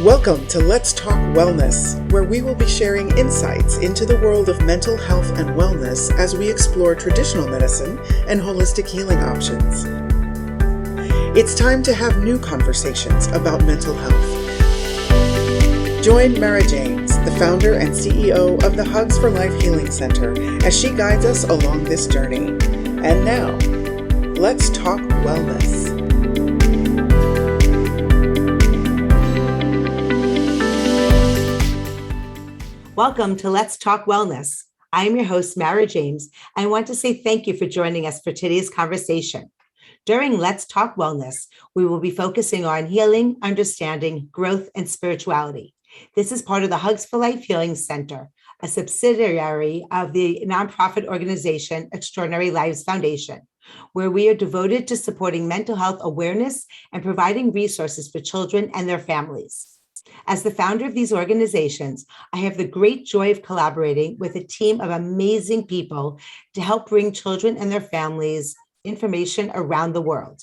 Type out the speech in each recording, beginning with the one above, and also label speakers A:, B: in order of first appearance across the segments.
A: Welcome to Let's Talk Wellness, where we will be sharing insights into the world of mental health and wellness as we explore traditional medicine and holistic healing options. It's time to have new conversations about mental health. Join Mara James, the founder and CEO of the Hugs for Life Healing Center, as she guides us along this journey. And now, let's talk wellness.
B: Welcome to Let's Talk Wellness. I am your host, Mara James, and I want to say thank you for joining us for today's conversation. During Let's Talk Wellness, we will be focusing on healing, understanding, growth, and spirituality. This is part of the Hugs for Life Healing Center, a subsidiary of the nonprofit organization Extraordinary Lives Foundation, where we are devoted to supporting mental health awareness and providing resources for children and their families. As the founder of these organizations, I have the great joy of collaborating with a team of amazing people to help bring children and their families information around the world.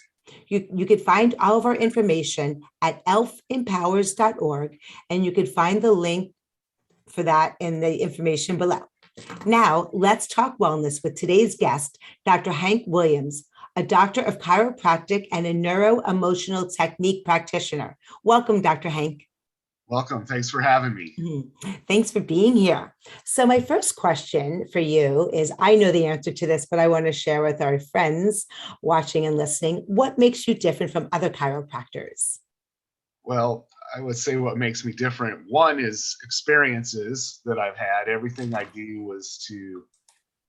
B: You could find all of our information at elfempowers.org, and you could find the link for that in the information below. Now, let's talk wellness with today's guest, Dr. Hank Williams, a doctor of chiropractic and a neuro emotional technique practitioner. Welcome, Dr. Hank.
C: Welcome. Thanks for having me.
B: Thanks for being here. So my first question for you is, I know the answer to this, but I want to share with our friends watching and listening. What makes you different from other chiropractors?
C: Well, I would say what makes me different. One is experiences that I've had. Everything I do was to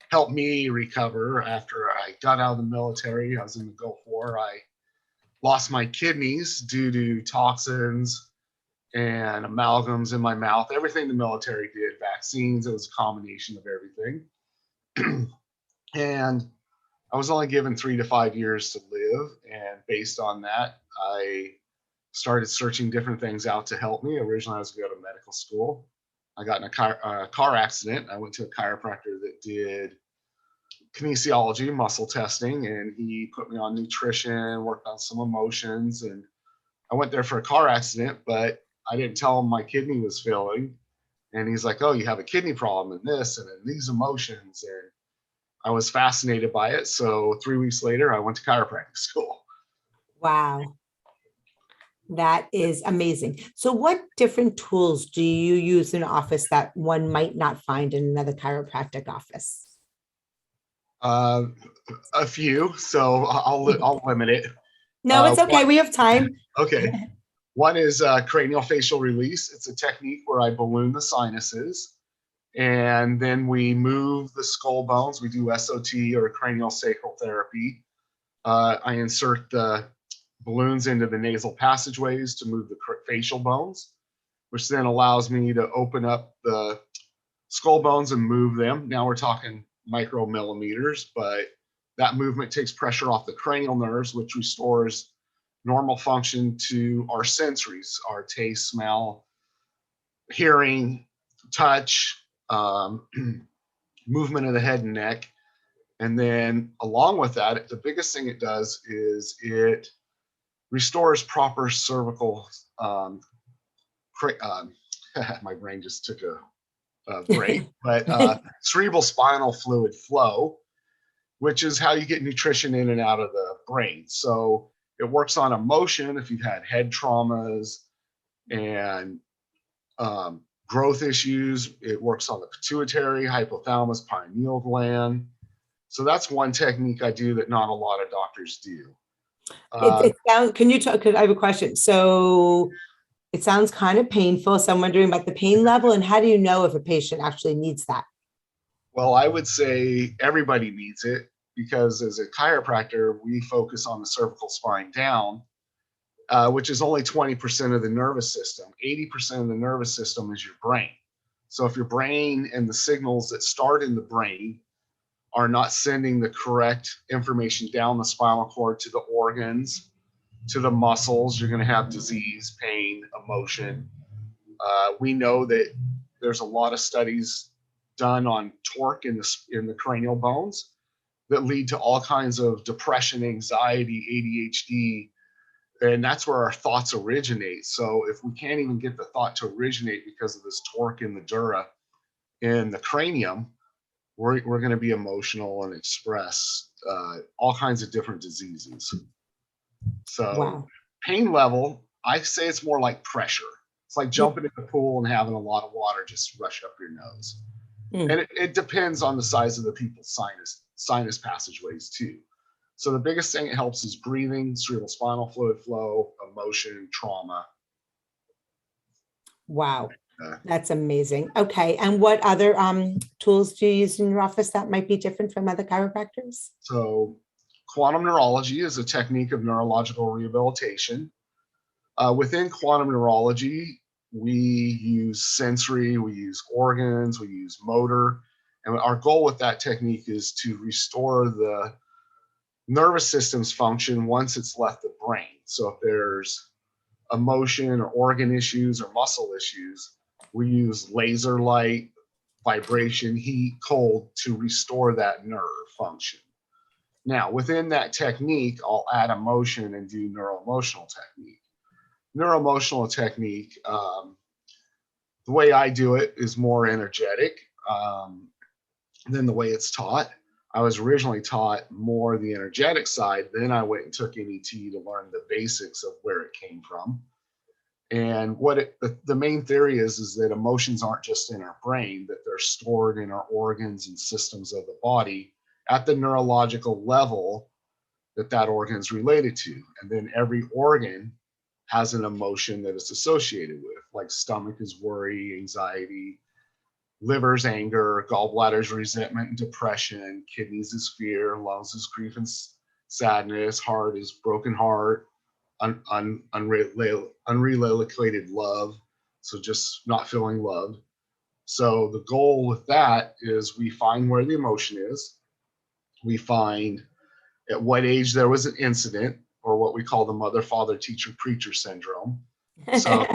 C: help me recover after I got out of the military. I was in the Gulf War. I lost my kidneys due to toxins and amalgams in my mouth, everything the military did, vaccines, it was a combination of everything. And I was only given 3 to 5 years to live. And based on that, I started searching different things out to help me. Originally, I was going to go to medical school. I got in a car accident. I went to a chiropractor that did kinesiology, muscle testing, and he put me on nutrition, worked on some emotions. And I went there for a car accident, but I didn't tell him my kidney was failing. And he's like, oh, you have a kidney problem and this and these emotions. And I was fascinated by it. So 3 weeks later, I went to chiropractic school.
B: Wow. That is amazing. So what different tools do you use in office that one might not find in another chiropractic office?
C: A few. So I'll limit it.
B: No, it's okay. We have time.
C: Okay. One is cranial facial release. It's a technique where I balloon the sinuses and then we move the skull bones. We do SOT or cranial sacral therapy. I insert the balloons into the nasal passageways to move the facial bones, which then allows me to open up the skull bones and move them. Now we're talking micromillimeters, but that movement takes pressure off the cranial nerves, which restores normal function to our sensories, our taste, smell, hearing, touch, movement of the head and neck. And then along with that, the biggest thing it does is it restores proper cervical, my brain just took a break, but cerebral spinal fluid flow, which is how you get nutrition in and out of the brain. So it works on emotion if you've had head traumas and growth issues. It works on the pituitary, hypothalamus, pineal gland. So that's one technique I do that not a lot of doctors do.
B: Can you talk? Because I have a question. So it sounds kind of painful. So I'm wondering about the pain level, and how do you know if a patient actually needs that?
C: Well, I would say everybody needs it, because as a chiropractor, we focus on the cervical spine down, which is only 20% of the nervous system. 80% of the nervous system is your brain. So if your brain and the signals that start in the brain are not sending the correct information down the spinal cord to the organs, to the muscles, you're going to have disease, pain, emotion. We know that there's a lot of studies done on torque in the cranial bones that lead to all kinds of depression, anxiety, ADHD, And that's where our thoughts originate. So if we can't even get the thought to originate because of this torque in the dura in the cranium, we're going to be emotional and express all kinds of different diseases. So
B: Wow.
C: pain level, I say it's more like pressure. It's like jumping in the pool and having a lot of water just rush up your nose.
B: Mm.
C: And it depends on the size of the people's sinus passageways too. So the biggest thing it helps is breathing, cerebrospinal fluid flow, emotion, trauma.
B: Wow. That's amazing. Okay. And what other tools do you use in your office that might be different from other chiropractors?
C: So quantum neurology is a technique of neurological rehabilitation. Within quantum neurology, we use sensory, we use organs, we use motor. And our goal with that technique is to restore the nervous system's function once it's left the brain. So if there's emotion or organ issues or muscle issues, we use laser light, vibration, heat, cold to restore that nerve function. Now, within that technique, I'll add emotion and do neuro emotional technique. Neuro emotional technique, the way I do it is more energetic than the way it's taught. I was originally taught more the energetic side. Then I went and took N.E.T to learn the basics of where it came from. And the main theory is that emotions aren't just in our brain, that they're stored in our organs and systems of the body at the neurological level that organ is related to. And then every organ has an emotion that it's associated with, like stomach is worry, anxiety, liver's anger, gallbladder's resentment and depression, kidneys is fear, lungs is grief and sadness, heart is broken heart, unrelocated love, so just not feeling loved. So the goal with that is we find where the emotion is, we find at what age there was an incident, or what we call the mother, father, teacher, preacher syndrome. So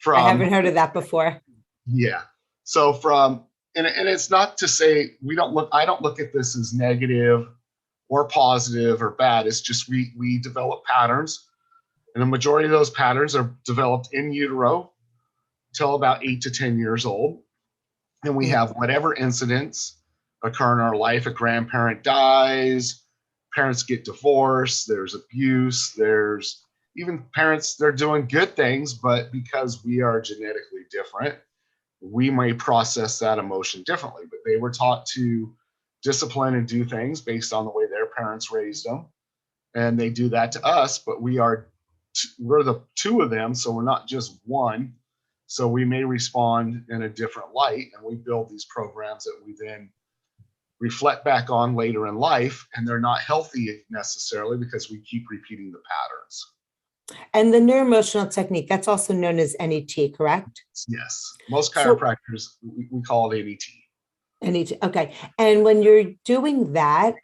B: I haven't heard of that before.
C: Yeah. So and it's not to say I don't look at this as negative or positive or bad. It's just we develop patterns, and the majority of those patterns are developed in utero till about 8 to 10 years old. And we have whatever incidents occur in our life. A grandparent dies, parents get divorced, there's abuse, there's even parents, they're doing good things, but because we are genetically different, we may process that emotion differently. But they were taught to discipline and do things based on the way their parents raised them. And they do that to us, but we're the two of them, so we're not just one. So we may respond in a different light, and we build these programs that we then reflect back on later in life, and they're not healthy necessarily because we keep repeating the patterns.
B: And the neuro emotional technique, that's also known as N.E.T, correct?
C: Yes. Most chiropractors, we call it N.E.T.
B: N.E.T, okay. And when you're doing that,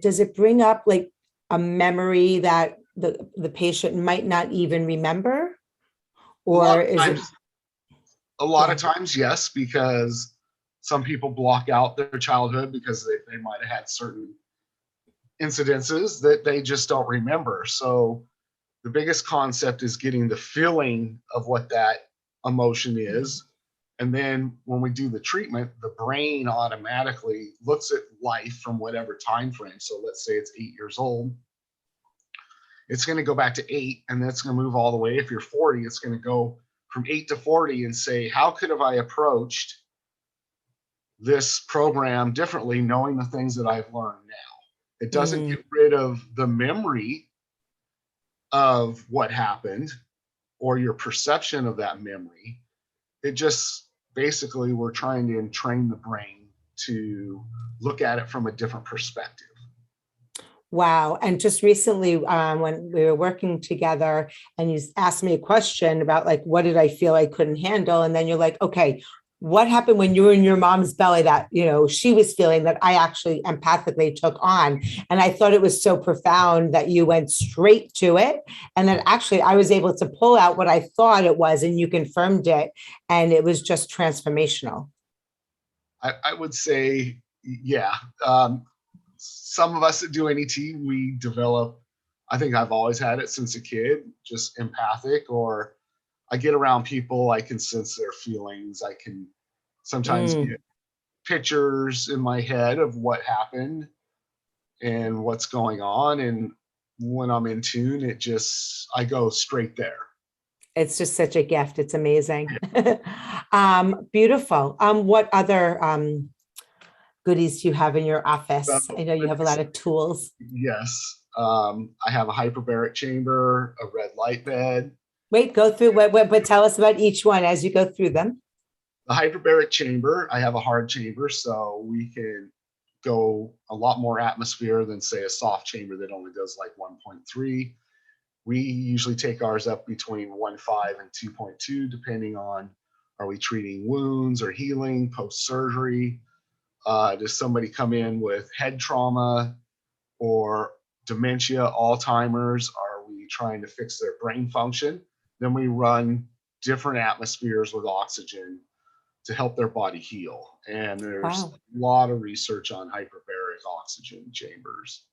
B: does it bring up like a memory that the patient might not even remember? Or is it?
C: A lot of times, yes, because some people block out their childhood because they might have had certain incidences that they just don't remember. So the biggest concept is getting the feeling of what that emotion is. And then when we do the treatment, the brain automatically looks at life from whatever time frame. So let's say it's 8 years old. It's going to go back to 8, and that's going to move all the way. If you're 40, it's going to go from 8 to 40 and say, how could have I approached this program differently, knowing the things that I've learned now? It doesn't get rid of the memory of what happened or your perception of that memory. It just basically, we're trying to entrain the brain to look at it from a different perspective.
B: Wow. And just recently, when we were working together and you asked me a question about like, what did I feel I couldn't handle? And then you're like, okay, what happened when you were in your mom's belly that, she was feeling that I actually empathically took on? And I thought it was so profound that you went straight to it. And then actually I was able to pull out what I thought it was, and you confirmed it. And it was just transformational.
C: I would say, yeah. Some of us that do N.E.T, we develop, I think I've always had it since a kid, just empathic, or I get around people, I can sense their feelings. I can sometimes
B: Mm.
C: get pictures in my head of what happened and what's going on. And when I'm in tune, I go straight there.
B: It's just such a gift. It's amazing. Beautiful. What other goodies do you have in your office? I know you have a lot of tools.
C: Yes. I have a hyperbaric chamber, a red light bed.
B: Wait, go through but tell us about each one as you go through them.
C: The hyperbaric chamber, I have a hard chamber, so we can go a lot more atmosphere than, say, a soft chamber that only does like 1.3. We usually take ours up between 1.5 and 2.2, depending on, are we treating wounds or healing post-surgery? Does somebody come in with head trauma or dementia, Alzheimer's? Are we trying to fix their brain function? Then we run different atmospheres with oxygen to help their body heal. And there's
B: Wow.
C: a lot of research on hyperbaric oxygen chambers.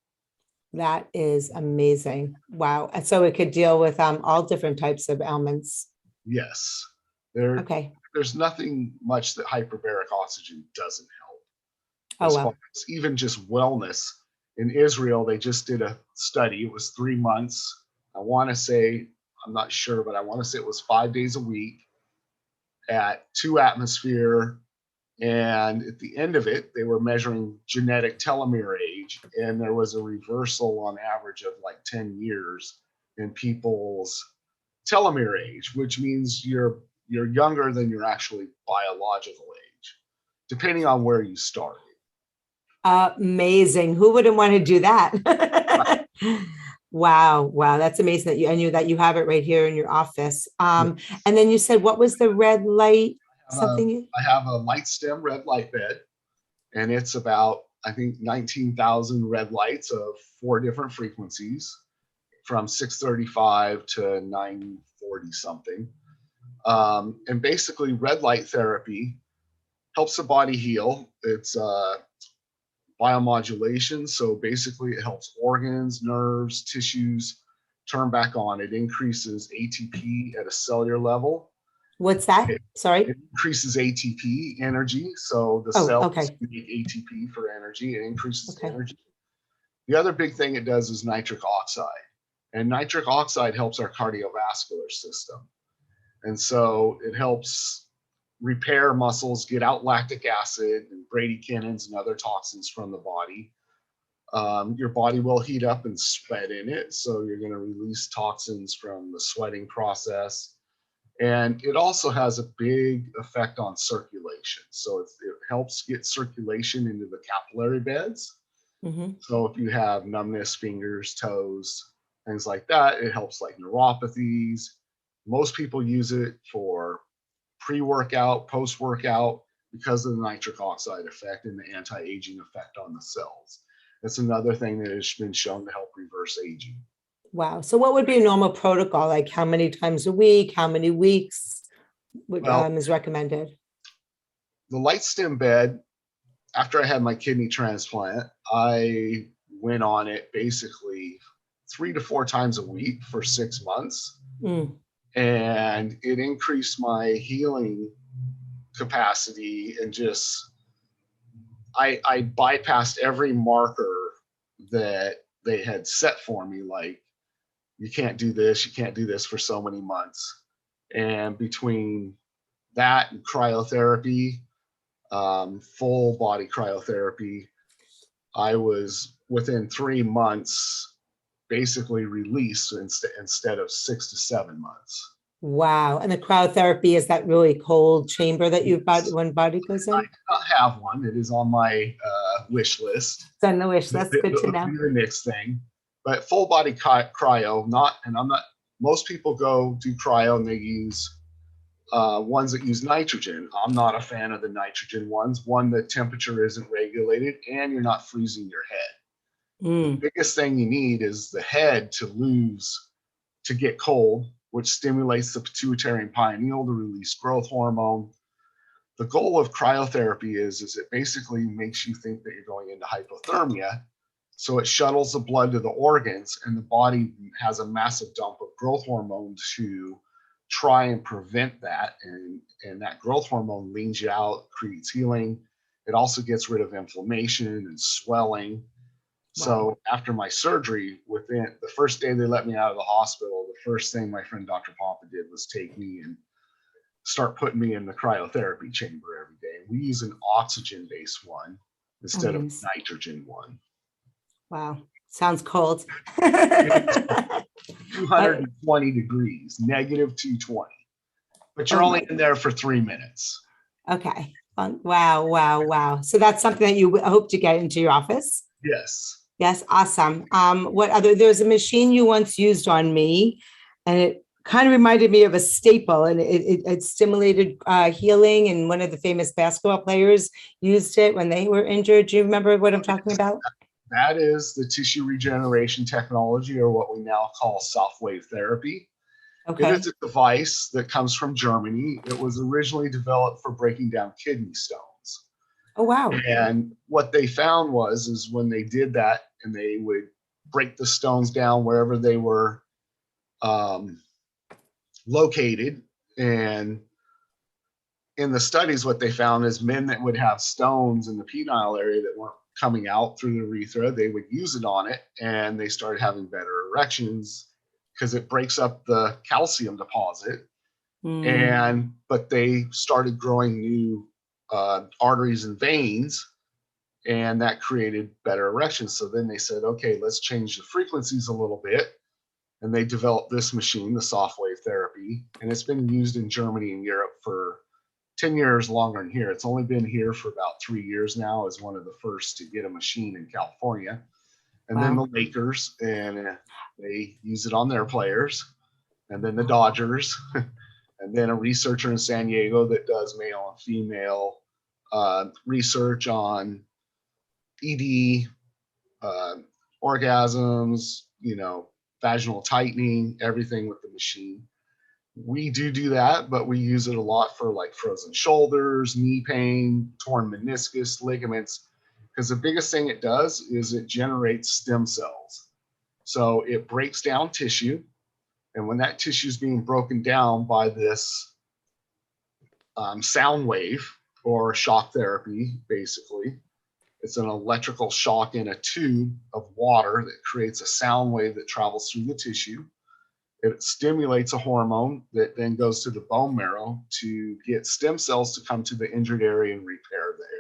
B: That is amazing. Wow. And so it could deal with all different types of ailments.
C: Yes.
B: Okay.
C: There's nothing much that hyperbaric oxygen doesn't help.
B: Oh,
C: As far
B: well.
C: as even just wellness. In Israel, they just did a study. It was 3 months. I want to say, I'm not sure, but I want to say it was 5 days a week at 2 atmosphere. And at the end of it, they were measuring genetic telomere age, and there was a reversal on average of like 10 years in people's telomere age, which means you're younger than your actually biological age, depending on where you started.
B: Amazing. Who wouldn't want to do that? Wow. Wow. That's amazing that you have it right here in your office. And then you said, what was the red light?
C: I have a light stem red light bed, and it's about, I think, 19,000 red lights of 4 different frequencies from 635 to 940 something. And basically, red light therapy helps the body heal. It's biomodulation. So basically, it helps organs, nerves, tissues turn back on. It increases ATP at a cellular level.
B: What's that? Sorry.
C: It increases ATP energy. So the
B: Oh,
C: cells
B: okay.
C: make ATP for energy. It increases
B: Okay.
C: energy. The other big thing it does is nitric oxide. And nitric oxide helps our cardiovascular system. And so it helps repair muscles, get out lactic acid and bradykinins and other toxins from the body. Your body will heat up and sweat in it. So you're going to release toxins from the sweating process. And it also has a big effect on circulation. So it helps get circulation into the capillary beds.
B: Mm-hmm.
C: So if you have numbness, fingers, toes, things like that, it helps like neuropathies. Most people use it for pre-workout, post-workout, because of the nitric oxide effect and the anti-aging effect on the cells. That's another thing that has been shown to help reverse aging.
B: Wow. So what would be a normal protocol? Like how many times a week, how many weeks is recommended?
C: The light stem bed, after I had my kidney transplant, I went on it basically 3 to 4 times a week for 6 months.
B: Mm.
C: And it increased my healing capacity, and just I bypassed every marker that they had set for me, like you can't do this for so many months. And between that and cryotherapy, full body cryotherapy, I was within 3 months basically released instead of 6 to 7 months.
B: Wow. And the cryotherapy is that really cold chamber that you've got when body goes in?
C: I do not have one. It is on my wish list.
B: It's on the wish list. Good to know.
C: The next thing. But full body cryo, most people go do cryo and they use ones that use nitrogen. I'm not a fan of the nitrogen ones. One, the temperature isn't regulated and you're not freezing your head.
B: Mm.
C: The biggest thing you need is the head to get cold, which stimulates the pituitary and pineal to release growth hormone. The goal of cryotherapy is it basically makes you think that you're going into hypothermia. So it shuttles the blood to the organs, and the body has a massive dump of growth hormone to try and prevent that. And that growth hormone leans you out, creates healing. It also gets rid of inflammation and swelling.
B: Wow.
C: So after my surgery, within the first day they let me out of the hospital, the first thing my friend Dr. Papa did was take me and start putting me in the cryotherapy chamber every day. We use an oxygen-based one instead of
B: Nice.
C: nitrogen one.
B: Wow. Sounds cold.
C: 220 degrees, negative 220. But you're only in there for 3 minutes.
B: Okay. Wow, wow, wow. So that's something that you hope to get into your office?
C: Yes.
B: Yes, awesome. There's a machine you once used on me, and it kind of reminded me of a staple, and it stimulated healing, and one of the famous basketball players used it when they were injured. Do you remember what I'm talking about?
C: That is the tissue regeneration technology, or what we now call soft wave therapy.
B: Okay.
C: It is a device that comes from Germany. It was originally developed for breaking down kidney stones.
B: Oh, wow.
C: And what they found is when they did that and they would break the stones down wherever they were located. And in the studies, what they found is men that would have stones in the penile area that weren't coming out through the urethra, they would use it on it, and they started having better erections because it breaks up the calcium deposit. But they started growing new arteries and veins, and that created better erections. So then they said, okay, let's change the frequencies a little bit. And they developed this machine, the soft wave therapy, and it's been used in Germany and Europe for 10 years longer than here. It's only been here for about 3 years now, as one of the first to get a machine in California. And then the Lakers, and they use it on their players. And then the Dodgers, and then a researcher in San Diego that does male and female research on ED, orgasms, vaginal tightening, everything with the machine. We do that, but we use it a lot for like frozen shoulders, knee pain, torn meniscus, ligaments, because the biggest thing it does is it generates stem cells. So it breaks down tissue, and when that tissue is being broken down by this sound wave or shock therapy, basically, it's an electrical shock in a tube of water that creates a sound wave that travels through the tissue. It stimulates a hormone that then goes to the bone marrow to get stem cells to come to the injured area and repair the area.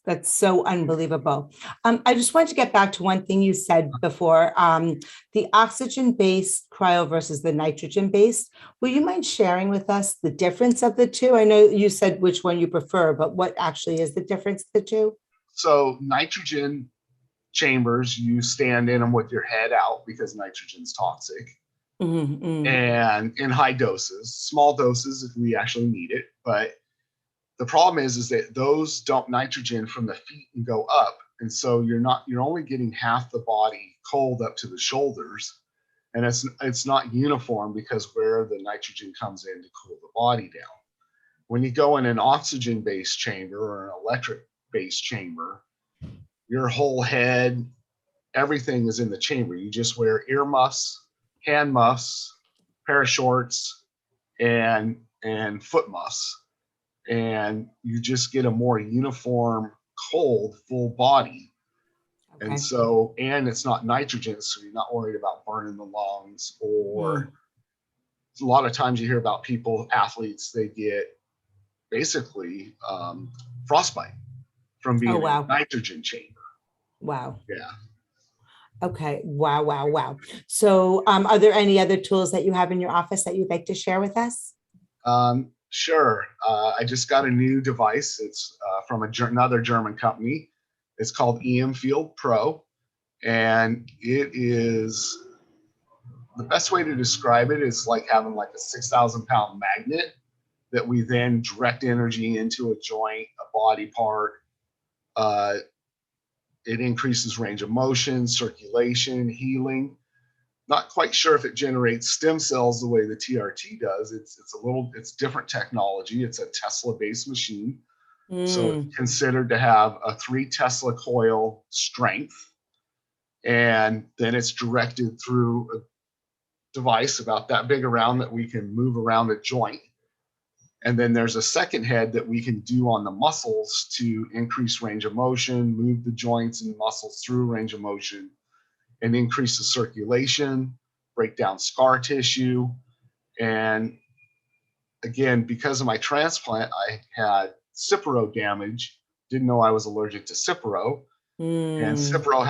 B: That's so unbelievable. I just wanted to get back to one thing you said before, the oxygen-based cryo versus the nitrogen-based. Will you mind sharing with us the difference of the two? I know you said which one you prefer, but what actually is the difference of the two?
C: So nitrogen chambers, you stand in them with your head out because nitrogen's toxic. And in high doses, small doses if we actually need it. But the problem is that those dump nitrogen from the feet and go up. And so you're only getting half the body cold up to the shoulders. And it's not uniform because where the nitrogen comes in to cool the body down. When you go in an oxygen-based chamber or an electric-based chamber, your whole head, everything is in the chamber. You just wear earmuffs, hand muffs, pair of shorts, and foot muffs. And you just get a more uniform, cold, full body. Okay. And it's not nitrogen, so you're not worried about burning the lungs, or a lot of times you hear about athletes, they get basically frostbite from being in a nitrogen chamber.
B: Wow.
C: Yeah.
B: Okay. Wow, wow, wow. So are there any other tools that you have in your office that you'd like to share with us?
C: Sure. I just got a new device. It's from another German company. It's called EM Field Pro. And it is, the best way to describe it is like having like a 6,000-pound magnet that we then direct energy into a joint, a body part. It increases range of motion, circulation, healing. Not quite sure if it generates stem cells the way the TRT does. It's different technology. It's a Tesla-based machine. So it's
B: Mm.
C: considered to have a 3 Tesla coil strength. And then it's directed through a device about that big around that we can move around a joint. And then there's a second head that we can do on the muscles to increase range of motion, move the joints and muscles through range of motion, and increase the circulation, break down scar tissue. And again, because of my transplant, I had Cipro damage. Didn't know I was allergic to Cipro. And
B: Mm.
C: Cipro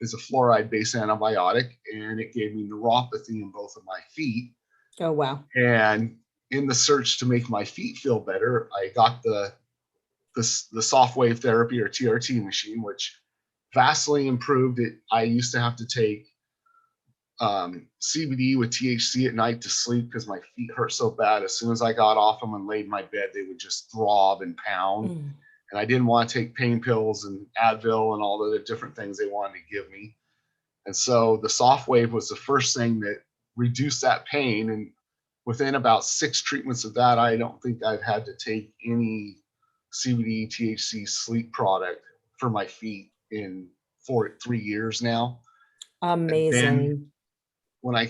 C: is a fluoride-based antibiotic, and it gave me neuropathy in both of my feet.
B: Oh, wow.
C: And in the search to make my feet feel better, I got the soft wave therapy or TRT machine, which vastly improved it. I used to have to take CBD with THC at night to sleep because my feet hurt so bad. As soon as I got off them and laid in my bed, they would just throb and pound.
B: Mm.
C: And I didn't want to take pain pills and Advil and all the different things they wanted to give me. And so the soft wave was the first thing that reduced that pain. And within about 6 treatments of that, I don't think I've had to take any CBD, THC sleep product for my feet in 3 years now. And then
B: Amazing.
C: when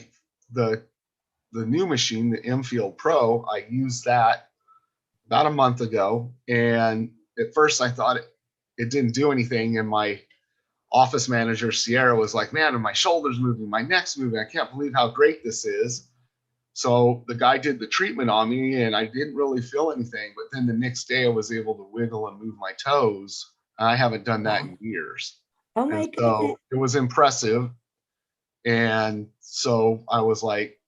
C: the new machine, the M-Field Pro, I used that about a month ago. And at first I thought it didn't do anything. And my office manager, Sierra, was like, man, my shoulder's moving, my neck's moving. I can't believe how great this is. So the guy did the treatment on me and I didn't really feel anything. But then the next day I was able to wiggle and move my toes. I haven't done that
B: Wow.
C: in years.
B: Oh,
C: And
B: my goodness.
C: so it was impressive. And so I was like,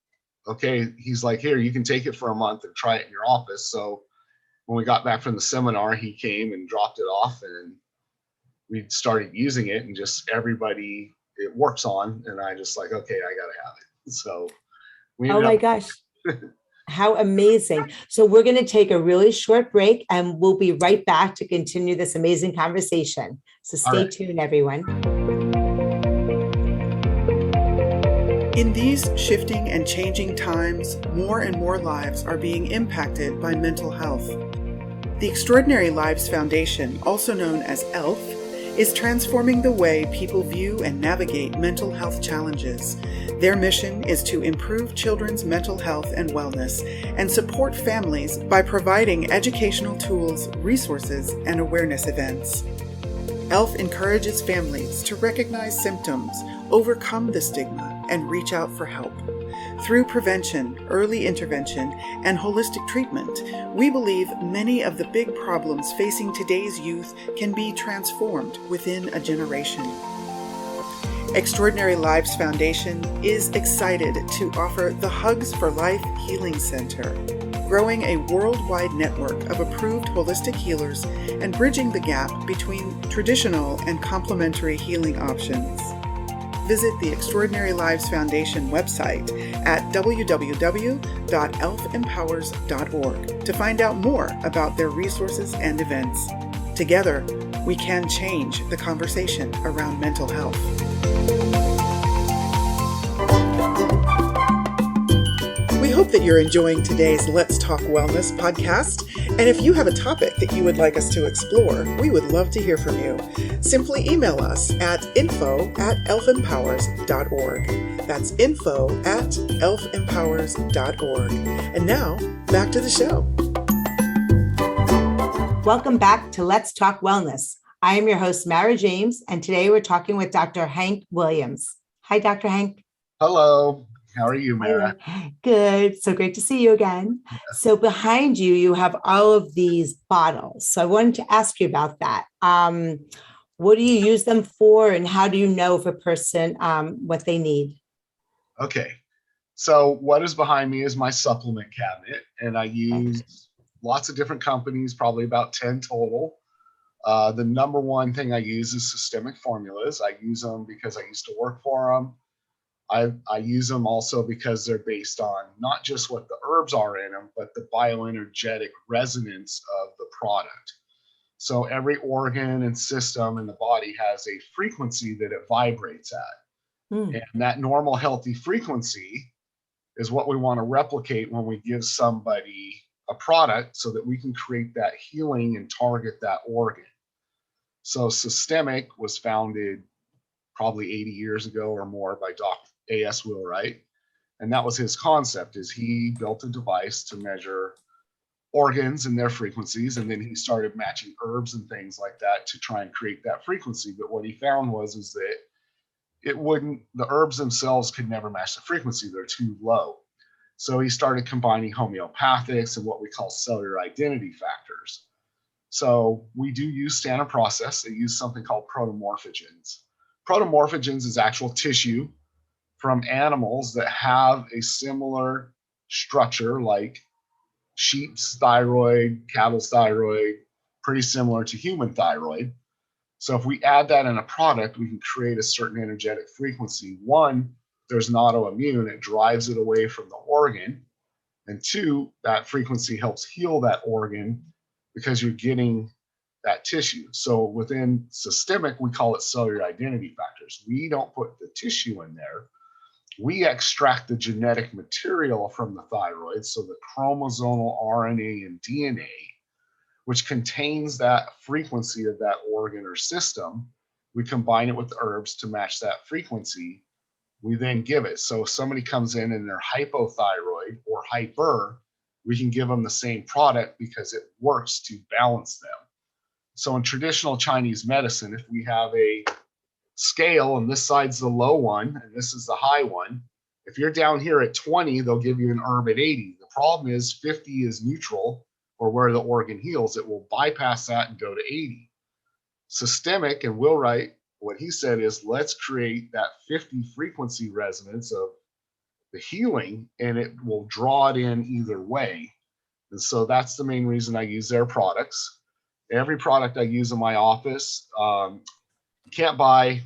C: okay, he's like, here, you can take it for a month and try it in your office. So when we got back from the seminar, he came and dropped it off and we started using it, and just everybody it works on. And I just like, okay, I got to have it. So we
B: Oh,
C: ended
B: my
C: up.
B: gosh. How amazing. So we're going to take a really short break and we'll be right back to continue this amazing conversation. So
C: All
B: stay
C: right.
B: tuned, everyone.
A: In these shifting and changing times, more and more lives are being impacted by mental health. The Extraordinary Lives Foundation, also known as ELF, is transforming the way people view and navigate mental health challenges. Their mission is to improve children's mental health and wellness and support families by providing educational tools, resources, and awareness events. ELF encourages families to recognize symptoms, overcome the stigma, and reach out for help. Through prevention, early intervention, and holistic treatment, we believe many of the big problems facing today's youth can be transformed within a generation. Extraordinary Lives Foundation is excited to offer the Hugs for Life Healing Center, growing a worldwide network of approved holistic healers and bridging the gap between traditional and complementary healing options. Visit the Extraordinary Lives Foundation website at www.elfempowers.org to find out more about their resources and events. Together, we can change the conversation around mental health. We hope that you're enjoying today's Let's Talk Wellness podcast. And if you have a topic that you would like us to explore, we would love to hear from you. Simply email us at info@elfempowers.org. That's info@elfempowers.org. And now, back to the show.
B: Welcome back to Let's Talk Wellness. I am your host, Mara James, and today we're talking with Dr. Hank Williams. Hi, Dr. Hank.
C: Hello. How are you, Mara?
B: Good. So great to see you again. So behind you, you have all of these bottles. So I wanted to ask you about that. What do you use them for, and how do you know if a person what they need?
C: Okay. So what is behind me is my supplement cabinet, and I use lots of different companies, probably about 10 total. The number one thing I use is systemic formulas. I use them because I used to work for them. I use them also because they're based on not just what the herbs are in them, but the bioenergetic resonance of the product. So every organ and system in the body has a frequency that it vibrates at. And that normal healthy frequency is what we want to replicate when we give somebody a product so that we can create that healing and target that organ. So Systemic was founded probably 80 years ago or more by Doc A.S. Wheelwright. And that was his concept, is he built a device to measure organs and their frequencies. And then he started matching herbs and things like that to try and create that frequency. But what he found is that the herbs themselves could never match the frequency. They're too low. So he started combining homeopathics and what we call cellular identity factors. So we do use standard process. They use something called protomorphogens. Protomorphogens is actual tissue from animals that have a similar structure, like sheep's thyroid, cattle's thyroid, pretty similar to human thyroid. So if we add that in a product, we can create a certain energetic frequency. One, there's an autoimmune, it drives it away from the organ. And two, that frequency helps heal that organ because you're getting that tissue. So within Systemic, we call it cellular identity factors. We don't put the tissue in there. We extract the genetic material from the thyroid, so the chromosomal RNA and DNA, which contains that frequency of that organ or system. We combine it with the herbs to match that frequency. We then give it. So if somebody comes in and they're hypothyroid or hyper, we can give them the same product because it works to balance them. So in traditional Chinese medicine, if we have a scale and this side's the low one and this is the high one, if you're down here at 20, they'll give you an herb at 80. The problem is 50 is neutral, or where the organ heals. It will bypass that and go to 80. Systemic and Wheelwright, what he said is, let's create that 50 frequency resonance of the healing, and it will draw it in either way. And so that's the main reason I use their products. Every product I use in my office, you can't buy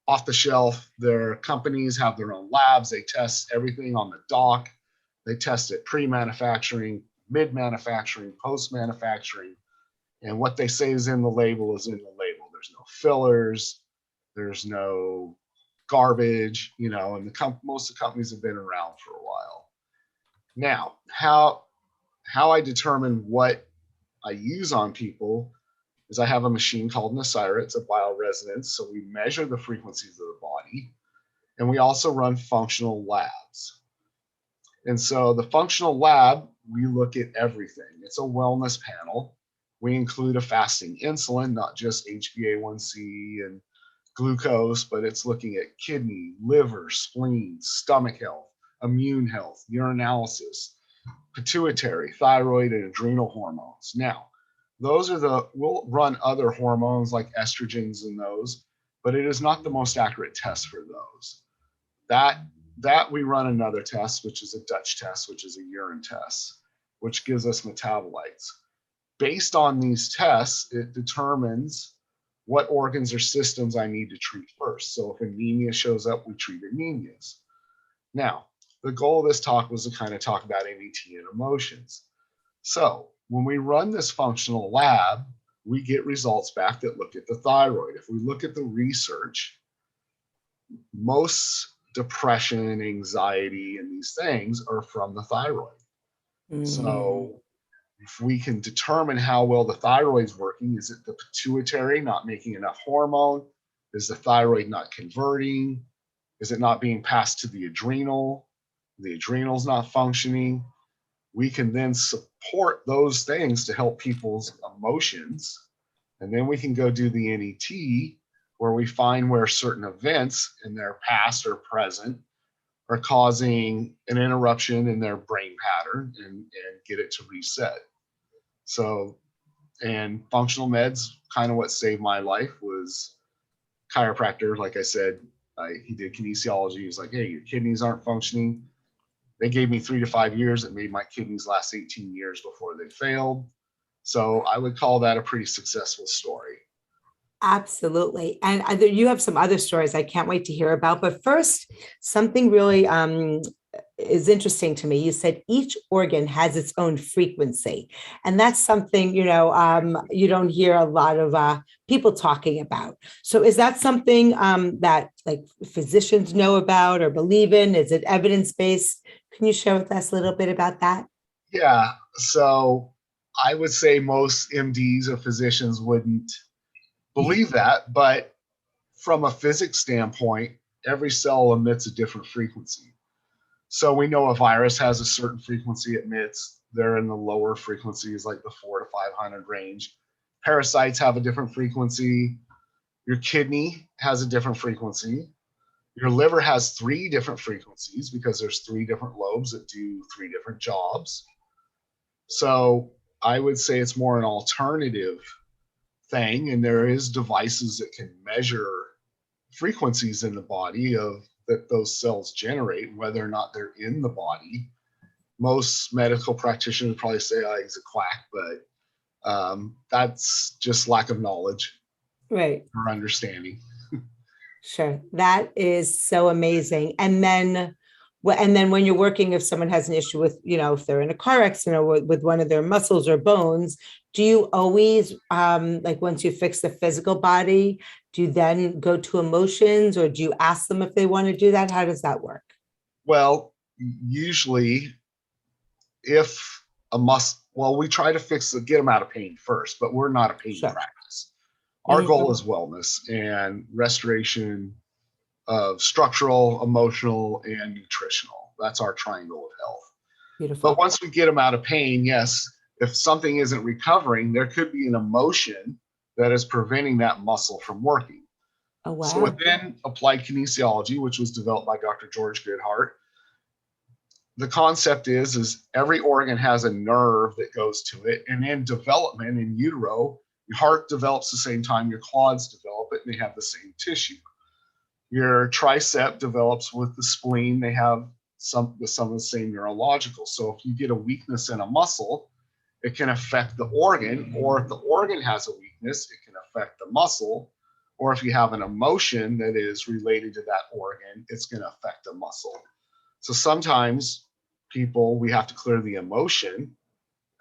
C: off the shelf. Their companies have their own labs. They test everything on the dock. They test it pre-manufacturing, mid-manufacturing, post-manufacturing. And what they say is in the label is in the label. There's no fillers. There's no garbage, and most of the companies have been around for a while. Now, how I determine what I use on people is I have a machine called N.E.T. It's a bioresonance. So we measure the frequencies of the body, and we also run functional labs. And so the functional lab, we look at everything. It's a wellness panel. We include a fasting insulin, not just HbA1c and glucose, but it's looking at kidney, liver, spleen, stomach health, immune health, urinalysis, pituitary, thyroid, and adrenal hormones. Now, we'll run other hormones like estrogens and those, but it is not the most accurate test for those. That we run another test, which is a Dutch test, which is a urine test, which gives us metabolites. Based on these tests, it determines what organs or systems I need to treat first. So if anemia shows up, we treat anemias. Now, the goal of this talk was to kind of talk about N.E.T. and emotions. So when we run this functional lab, we get results back that look at the thyroid. If we look at the research, most depression, anxiety, and these things are from the thyroid. So if we can determine how well the thyroid's working, is it the pituitary not making enough hormone? Is the thyroid not converting? Is it not being passed to the adrenal? The adrenal's not functioning. We can then support those things to help people's emotions. And then we can go do the N.E.T, where we find where certain events in their past or present are causing an interruption in their brain pattern and get it to reset. So, and functional meds, kind of what saved my life was chiropractor. Like I said, he did kinesiology. He's like, hey, your kidneys aren't functioning. They gave me 3 to 5 years. It made my kidneys last 18 years before they failed. So I would call that a pretty successful story.
B: Absolutely. And you have some other stories I can't wait to hear about. But first, something really is interesting to me. You said each organ has its own frequency. And that's something, you don't hear a lot of people talking about. So is that something that like physicians know about or believe in? Is it evidence-based? Can you share with us a little bit about that?
C: Yeah. So I would say most MDs or physicians wouldn't believe that, but from a physics standpoint, every cell emits a different frequency. So we know a virus has a certain frequency it emits. They're in the lower frequencies, like the 4 to 500 range. Parasites have a different frequency. Your kidney has a different frequency. Your liver has three different frequencies because there's three different lobes that do three different jobs. So I would say it's more an alternative thing, and there is devices that can measure frequencies in the body of that those cells generate, whether or not they're in the body. Most medical practitioners would probably say, "Oh, he's a quack," but that's just lack of knowledge
B: Right.
C: or understanding.
B: Sure. That is so amazing. And then when you're working, if someone has an issue with, if they're in a car accident or with one of their muscles or bones, do you always, like once you fix the physical body, do you then go to emotions, or do you ask them if they want to do that? How does that work?
C: Well, usually, if a muscle, well, we try to get them out of pain first, but we're not a pain
B: Sure.
C: practice. Our
B: Mhm.
C: goal is wellness and restoration of structural, emotional, and nutritional. That's our triangle of health. But
B: Beautiful.
C: once we get them out of pain, yes, if something isn't recovering, there could be an emotion that is preventing that muscle from working.
B: Oh,
C: So
B: wow.
C: within applied kinesiology, which was developed by Dr. George Goodhart, the concept is every organ has a nerve that goes to it, and in development in utero, your heart develops the same time your quads develop it, and they have the same tissue. Your tricep develops with the spleen. They have some of the same neurological. So if you get a weakness in a muscle, it can affect the organ, or if the organ has a weakness, it can affect the muscle, or if you have an emotion that is related to that organ, it's going to affect the muscle. So sometimes we have to clear the emotion,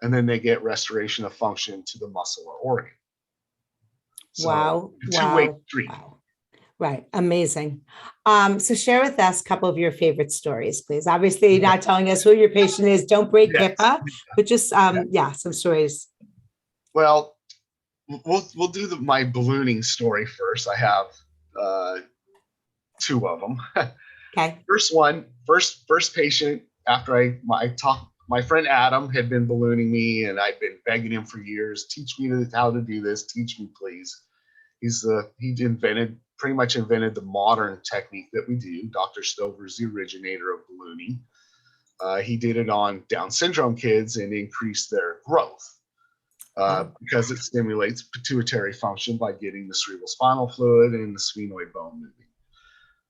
C: and then they get restoration of function to the muscle or organ. So
B: Wow.
C: a two-way
B: Wow.
C: street.
B: Wow. Right. Amazing. So share with us a couple of your favorite stories, please. Obviously, you're not telling us who your patient is. Don't break
C: Yes.
B: HIPAA, but just,
C: Yeah.
B: yeah, some stories.
C: Well, we'll do my ballooning story first. I have uh, two of them.
B: Okay.
C: First patient after I talked. My friend Adam had been ballooning me, and I'd been begging him for years. Teach me how to do this. Teach me, please. He pretty much invented the modern technique that we do. Dr. Stover is the originator of ballooning. He did it on Down syndrome kids and increased their growth. Because it stimulates pituitary function by getting the cerebral spinal fluid and the sphenoid bone moving.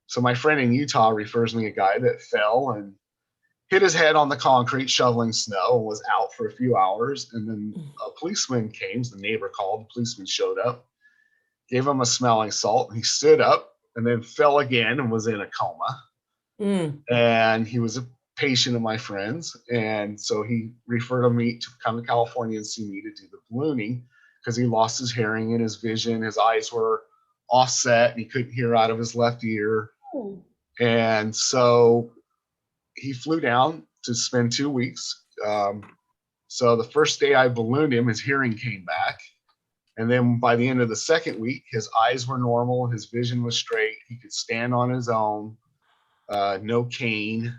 C: So my friend in Utah refers me a guy that fell and hit his head on the concrete shoveling snow and was out for a few hours. And then a policeman came, the neighbor called, the policeman showed up, gave him a smelling salt, and he stood up and then fell again and was in a coma.
B: Mm.
C: And he was a patient of my friend's. And so he referred me to come to California and see me to do the ballooning because he lost his hearing and his vision. His eyes were offset and he couldn't hear out of his left ear. And so he flew down to spend 2 weeks. So the first day I ballooned him, his hearing came back. And then by the end of the second week, his eyes were normal. His vision was straight. He could stand on his own, no cane.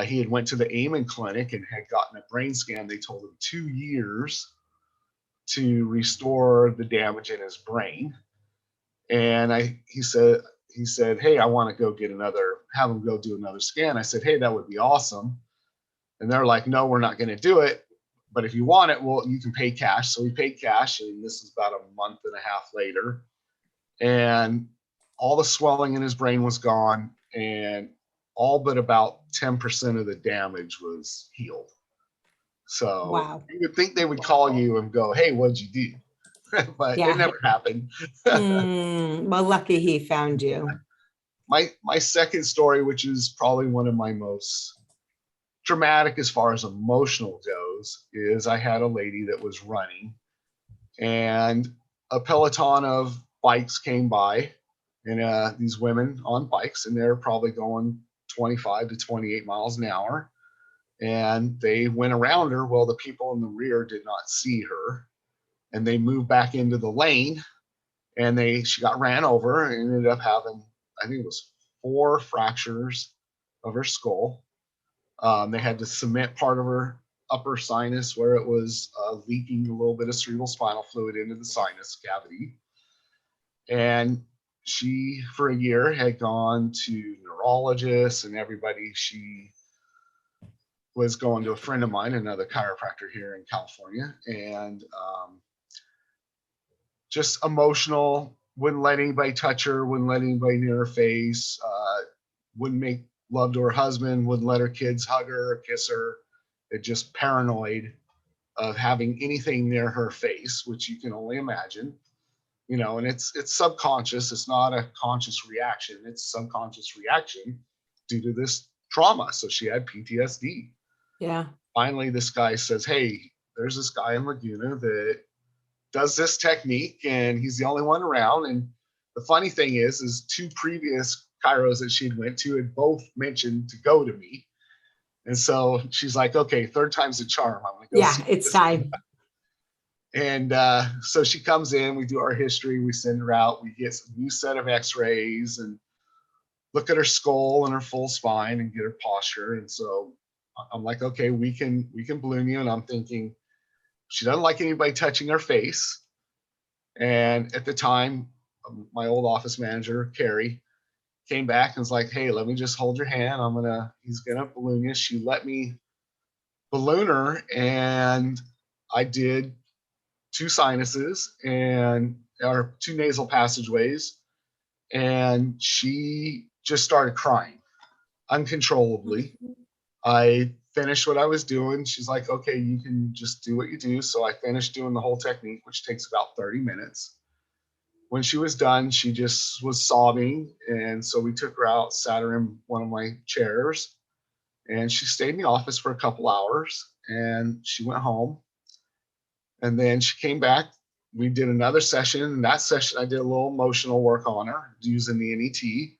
C: He had went to the Amen clinic and had gotten a brain scan. They told him 2 years to restore the damage in his brain. And he said, "Hey, I want to have him go do another scan." I said, "Hey, that would be awesome." And they're like, "No, we're not going to do it. But if you want it, well, you can pay cash." So we paid cash. And this is about a month and a half later. And all the swelling in his brain was gone. And all but about 10% of the damage was healed. So
B: Wow.
C: you would think they would call you and go, "Hey, what'd you do?" But it
B: Yeah.
C: never happened.
B: Well, lucky he found you.
C: My second story, which is probably one of my most dramatic as far as emotional goes, is I had a lady that was running and a peloton of bikes came by, and these women on bikes, and they're probably going 25 to 28 miles an hour. and they went around her. Well, the people in the rear did not see her, and they moved back into the lane, and she got ran over and ended up having, I think it was 4 fractures of her skull. They had to cement part of her upper sinus where it was leaking a little bit of cerebral spinal fluid into the sinus cavity. And she, for a year, had gone to neurologists and everybody. She was going to a friend of mine, another chiropractor here in California, and just emotional, wouldn't let anybody touch her, wouldn't let anybody near her face, wouldn't make love to her husband, wouldn't let her kids hug her or kiss her. It just paranoid of having anything near her face, which you can only imagine, and it's subconscious. It's not a conscious reaction. It's subconscious reaction due to this trauma. So she had PTSD.
B: Yeah.
C: Finally, this guy says, hey, there's this guy in Laguna that does this technique, and he's the only one around. And the funny thing is 2 previous chiros that she'd went to had both mentioned to go to me. And so she's like, okay, 3rd time's a charm. I'm going to go see
B: It's time.
C: And so she comes in, we do our history, we send her out, we get a new set of x-rays and look at her skull and her full spine and get her posture. And so I'm like, okay, we can balloon you. And I'm thinking, she doesn't like anybody touching her face. And at the time, my old office manager, Carrie, came back and was like, hey, let me just hold your hand. He's going to balloon you. She let me balloon her, and I did 2 sinuses or 2 nasal passageways. And she just started crying uncontrollably. I finished what I was doing. She's like, okay, you can just do what you do. So I finished doing the whole technique, which takes about 30 minutes. When she was done, she just was sobbing. And so we took her out, sat her in one of my chairs, and she stayed in the office for a couple hours, and she went home. And then she came back. We did another session. In that session, I did a little emotional work on her using the N.E.T.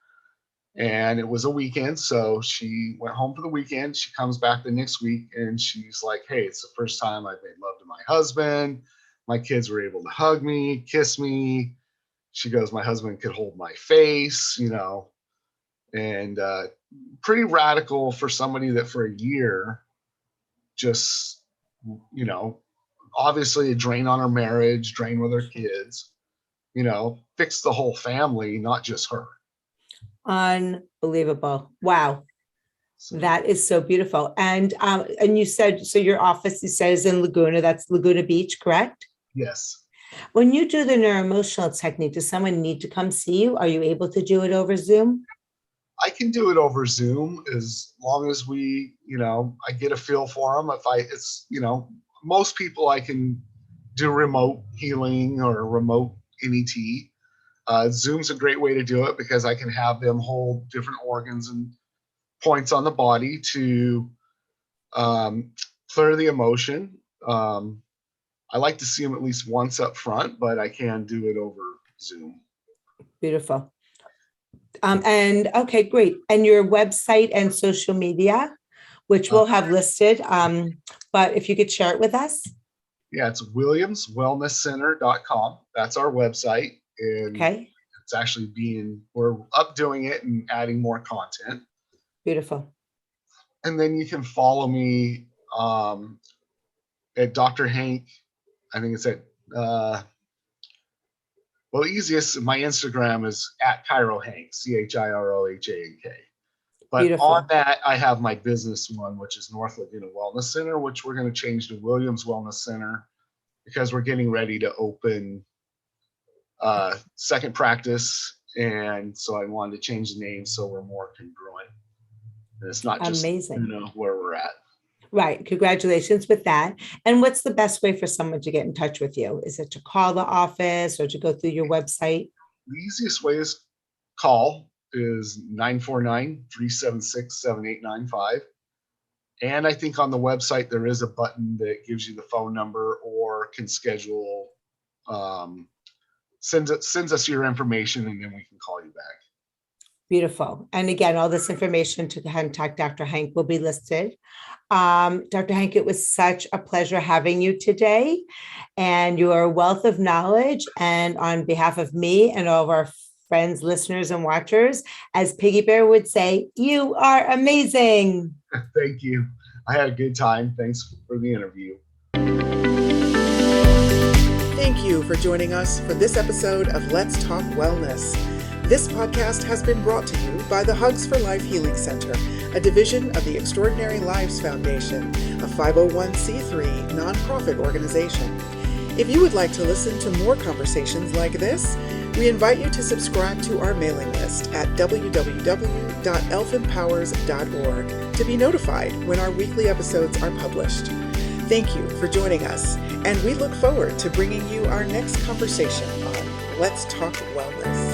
C: And it was a weekend. So she went home for the weekend. She comes back the next week, and she's like, hey, it's the first time I've made love to my husband. My kids were able to hug me, kiss me. She goes, my husband could hold my face, and pretty radical for somebody that for a year just, obviously a drain on her marriage, drain with her kids, fix the whole family, not just her.
B: Unbelievable. Wow.
C: So,
B: That is so beautiful. And you said, so your office, you said, is in Laguna. That's Laguna Beach, correct?
C: yes.
B: When you do the neuroemotional technique, does someone need to come see you? Are you able to do it over Zoom?
C: I can do it over Zoom as long as I get a feel for them. Most people I can do remote healing or remote N.E.T. Zoom's a great way to do it because I can have them hold different organs and points on the body to clear the emotion. I like to see them at least once up front, but I can do it over Zoom.
B: Beautiful. And okay, great. And your website and social media, which we'll have listed, but if you could share it with us.
C: Yeah, it's williamswellnesscenter.com. That's our website. And
B: Okay.
C: it's actually we're updoing it and adding more content.
B: Beautiful.
C: And then you can follow me at Dr. Hank. I think it's at, easiest, my Instagram is at Chiro Hank, ChiroHank. But
B: Beautiful.
C: on that, I have my business one, which is North Laguna Wellness Center, which we're going to change to Williams Wellness Center because we're getting ready to open second practice. And so I wanted to change the name so we're more congruent. And it's not just
B: amazing.
C: Where we're at.
B: Right. Congratulations with that. And what's the best way for someone to get in touch with you? Is it to call the office or to go through your website?
C: The easiest way is call is 949-376-7895. And I think on the website, there is a button that gives you the phone number or can schedule, sends us your information, and then we can call you back.
B: Beautiful. And again, all this information to contact Dr. Hank will be listed. Dr. Hank, it was such a pleasure having you today and your wealth of knowledge. And on behalf of me and all of our friends, listeners, and watchers, as Piggy Bear would say, you are amazing.
C: Thank you. I had a good time. Thanks for the interview.
A: Thank you for joining us for this episode of Let's Talk Wellness. This podcast has been brought to you by the Hugs for Life Healing Center, a division of the Extraordinary Lives Foundation, a 501c3 nonprofit organization. If you would like to listen to more conversations like this, we invite you to subscribe to our mailing list at www.elfempowers.org to be notified when our weekly episodes are published. Thank you for joining us, and we look forward to bringing you our next conversation on Let's Talk Wellness.